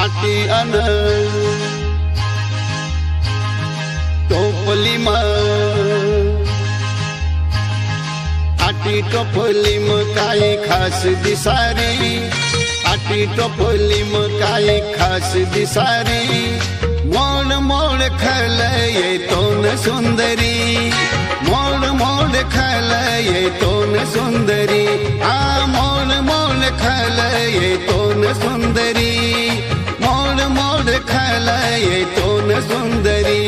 आटी अन टोपली म आटी टोपली म काय खास दिसारी आटी टोपली म काय खास दिसारी मोड मोड खल येतो न सुंदरी मोड मोड खल येतो न सुंदरी आ मोड मोड खल येतो न सुंदरी मोड मोड खल येतो न सुंदरी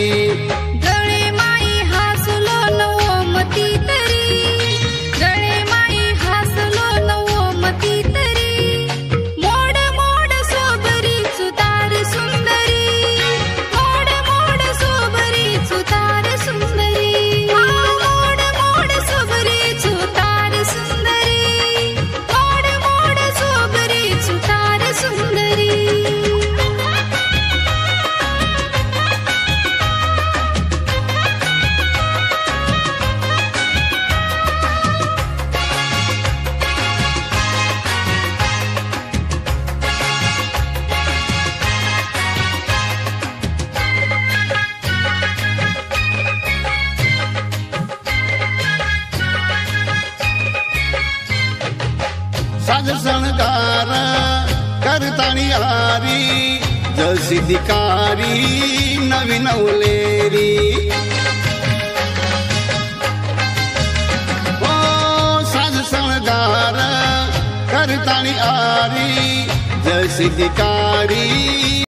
साज शणगार करतानी आरी जशी दिकारी नवी नवलेरी ओ साज शणगार करतानी आरी जशी दिकारी